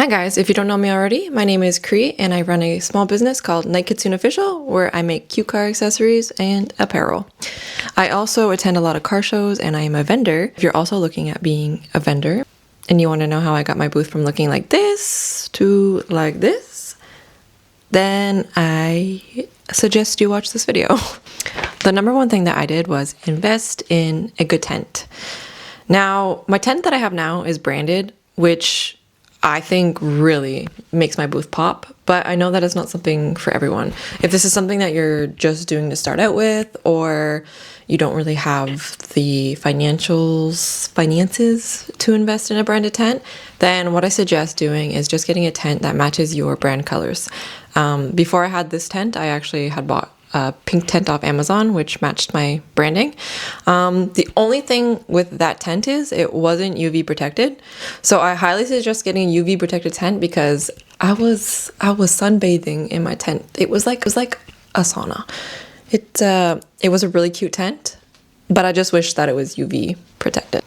Hi guys, if you don't know me already, my name is Cree and I run a small business called Night Kitsune Official where I make cute car accessories and apparel. I also attend a lot of car shows and I am a vendor. If you're also looking at being a vendor and you want to know how I got my booth from looking like this to like this, then I suggest you watch this video. The number one thing that I did was invest in a good tent. Now, my tent that I have now is branded, which I think really makes my booth pop, but I know that is not something for everyone. If this is something that you're just doing to start out with, or you don't really have the finances to invest in a branded tent, then what I suggest doing is just getting a tent that matches your brand colors. Before I had this tent, I actually had bought a pink tent off Amazon, which matched my branding. The only thing with that tent is it wasn't UV protected. So I highly suggest getting a UV protected tent because I was sunbathing in my tent. It was like a sauna. It was a really cute tent, but I just wish that it was UV protected.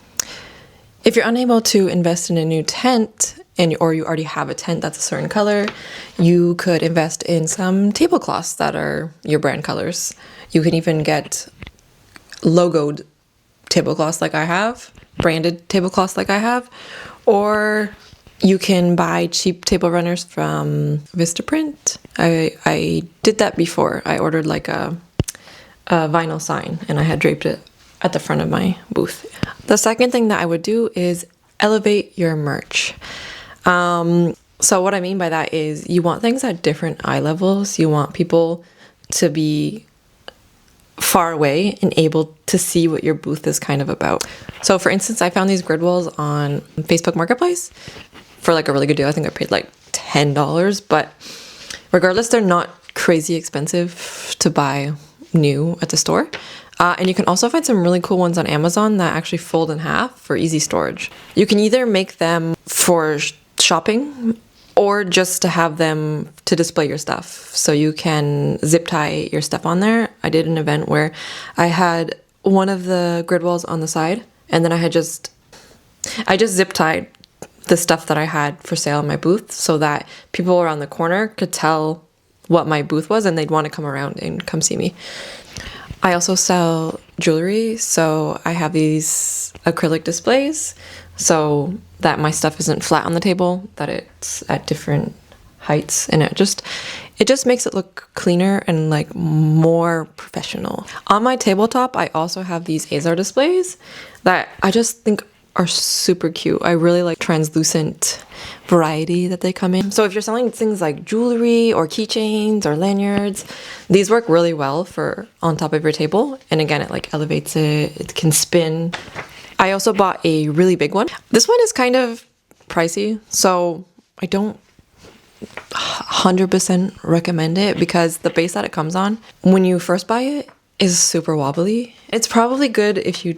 If you're unable to invest in a new tent, or you already have a tent that's a certain color, you could invest in some tablecloths that are your brand colors. You can even get logoed tablecloths like I have, branded tablecloths like I have, or you can buy cheap table runners from Vistaprint. I did that before. I ordered like a vinyl sign and I had draped it at the front of my booth. The second thing that I would do is elevate your merch. So what I mean by that is you want things at different eye levels. You want people to be far away and able to see what your booth is kind of about. So for instance, I found these grid walls on Facebook Marketplace for like a really good deal. I think I paid like $10, but regardless, they're not crazy expensive to buy new at the store. And you can also find some really cool ones on Amazon that actually fold in half for easy storage. You can either make them for shopping or just to have them to display your stuff. So you can zip tie your stuff on there. I did an event where I had one of the grid walls on the side and then I just zip tied the stuff that I had for sale in my booth so that people around the corner could tell what my booth was and they'd want to come around and come see me. I also sell jewelry, so I have these acrylic displays so that my stuff isn't flat on the table, that it's at different heights, and it just makes it look cleaner and like more professional. On my tabletop, I also have these azar displays that I just think are super cute. I really like translucent variety that they come in. So if you're selling things like jewelry or keychains or lanyards, these work really well for on top of your table. And again, it like elevates it, it can spin. I also bought a really big one. This one is kind of pricey, so I don't 100% recommend it because the base that it comes on, when you first buy it, is super wobbly. It's probably good if you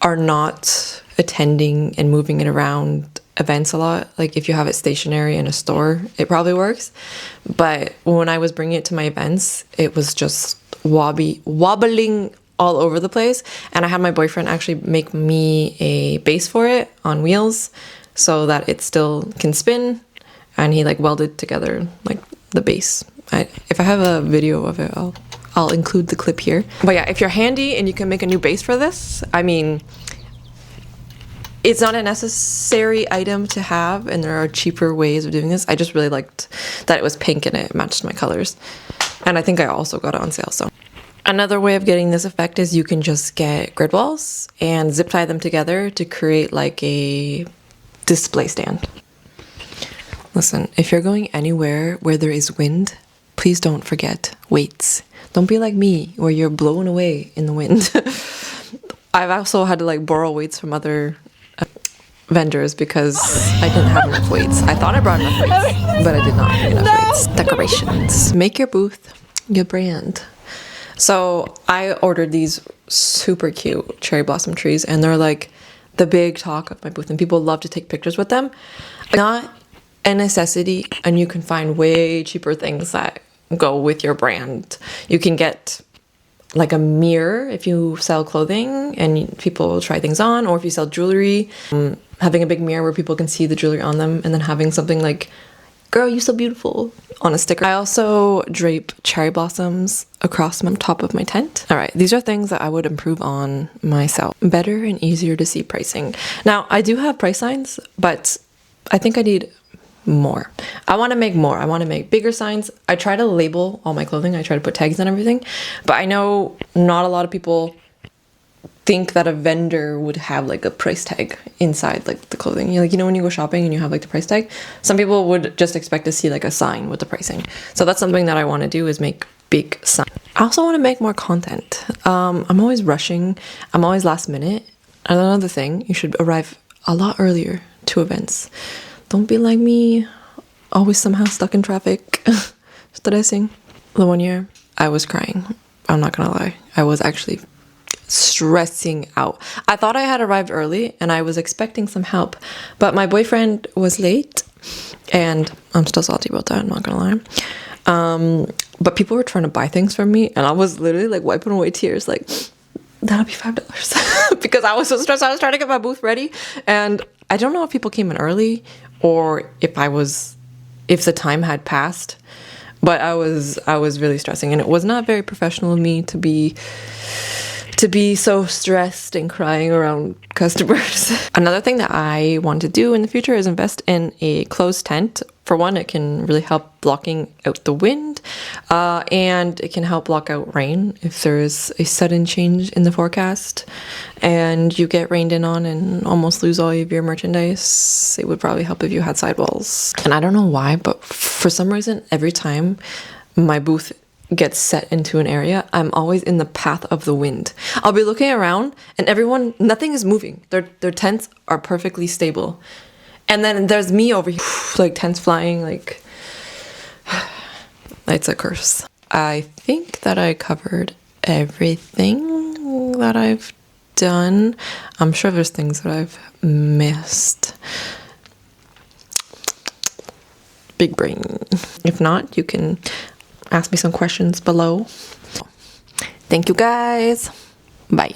are not attending and moving it around events a lot. Like if you have it stationary in a store, it probably works. But when I was bringing it to my events, it was just wobbling all over the place. And I had my boyfriend actually make me a base for it on wheels so that it still can spin. And he like welded together like the base. If I have a video of it, I'll include the clip here. But yeah, if you're handy and you can make a new base for this, I mean, it's not a necessary item to have, and there are cheaper ways of doing this. I just really liked that it was pink and it matched my colors. And I think I also got it on sale, so. Another way of getting this effect is you can just get grid walls and zip tie them together to create like a display stand. Listen, if you're going anywhere where there is wind, please don't forget weights. Don't be like me where you're blown away in the wind. I've also had to like borrow weights from other vendors because I didn't have enough weights. I thought I brought enough weights, but I did not have enough weights. Decorations. Make your booth your brand. So I ordered these super cute cherry blossom trees and they're like the big talk of my booth and people love to take pictures with them. Not a necessity, and you can find way cheaper things that go with your brand. You can get like a mirror if you sell clothing and people try things on, or if you sell jewelry, having a big mirror where people can see the jewelry on them, and then having something like, girl, you so beautiful, on a sticker. I also drape cherry blossoms across the top of my tent. All right, these are things that I would improve on myself. Better and easier to see pricing. Now, I do have price signs, but I think I need more. I want to make more. I want to make bigger signs. I try to label all my clothing. I try to put tags on everything, but I know not a lot of people think that a vendor would have like a price tag inside like the clothing. You know when you go shopping and you have like the price tag, some people would just expect to see like a sign with the pricing. So that's something that I want to do, is make big signs. I also want to make more content. I'm always rushing. I'm always last minute. And another thing, you should arrive a lot earlier to events. Don't be like me, always somehow stuck in traffic, stressing. The one year I was crying. I'm not gonna lie. I was actually stressing out. I thought I had arrived early and I was expecting some help, but my boyfriend was late and I'm still salty about that, I'm not gonna lie. But people were trying to buy things from me and I was literally like wiping away tears like, that'll be $5 because I was so stressed. I was trying to get my booth ready and I don't know if people came in early or if the time had passed, but I was really stressing, and it was not very professional of me to be so stressed and crying around customers. Another thing that I want to do in the future is invest in a closed tent. For one, it can really help blocking out the wind, and it can help block out rain if there is a sudden change in the forecast and you get rained in on and almost lose all of your merchandise. It would probably help if you had sidewalls. And I don't know why, but for some reason, every time my booth gets set into an area, I'm always in the path of the wind. I'll be looking around and nothing is moving. Their tents are perfectly stable. And then there's me over here, like tents flying, like, it's a curse. I think that I covered everything that I've done. I'm sure there's things that I've missed. Big brain. If not, you can ask me some questions below. Thank you guys. Bye.